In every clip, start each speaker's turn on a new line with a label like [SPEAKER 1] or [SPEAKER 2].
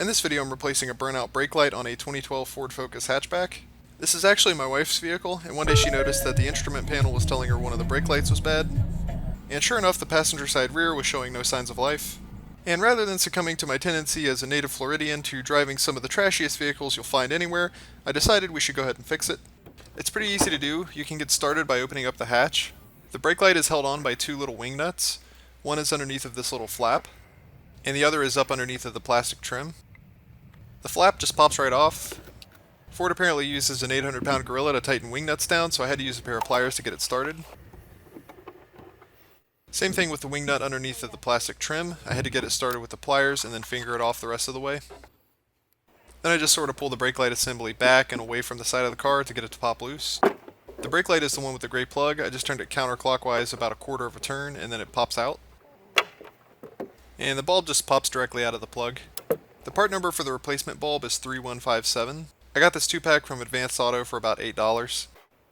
[SPEAKER 1] In this video I'm replacing a burnout brake light on a 2012 Ford Focus hatchback. This is actually my wife's vehicle, and one day she noticed that the instrument panel was telling her one of the brake lights was bad. And sure enough, the passenger side rear was showing no signs of life. And rather than succumbing to my tendency as a native Floridian to driving some of the trashiest vehicles you'll find anywhere, I decided we should go ahead and fix it. It's pretty easy to do. You can get started by opening up the hatch. The brake light is held on by two little wing nuts. One is underneath of this little flap, and the other is up underneath of the plastic trim. The flap just pops right off. Ford apparently uses an 800-pound gorilla to tighten wing nuts down, so I had to use a pair of pliers to get it started. Same thing with the wing nut underneath of the plastic trim. I had to get it started with the pliers and then finger it off the rest of the way. Then I just sort of pull the brake light assembly back and away from the side of the car to get it to pop loose. The brake light is the one with the gray plug. I just turned it counterclockwise about a quarter of a turn and then it pops out. And the bulb just pops directly out of the plug. The part number for the replacement bulb is 3157. I got this 2-pack from Advanced Auto for about $8.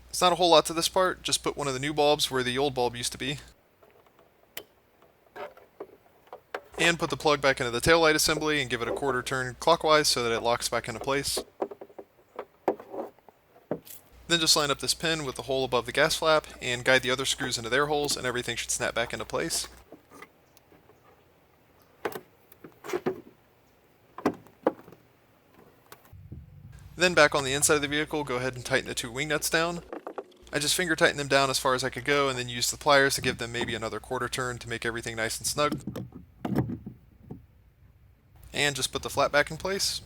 [SPEAKER 1] It's not a whole lot to this part, just put one of the new bulbs where the old bulb used to be. And put the plug back into the taillight assembly and give it a quarter turn clockwise so that it locks back into place. Then just line up this pin with the hole above the gas flap and guide the other screws into their holes and everything should snap back into place. Then back on the inside of the vehicle, go ahead and tighten the two wing nuts down. I just finger tightened them down as far as I could go and then used the pliers to give them maybe another quarter turn to make everything nice and snug. And just put the flap back in place.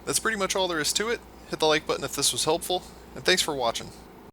[SPEAKER 1] That's pretty much all there is to it. Hit the like button if this was helpful, and thanks for watching.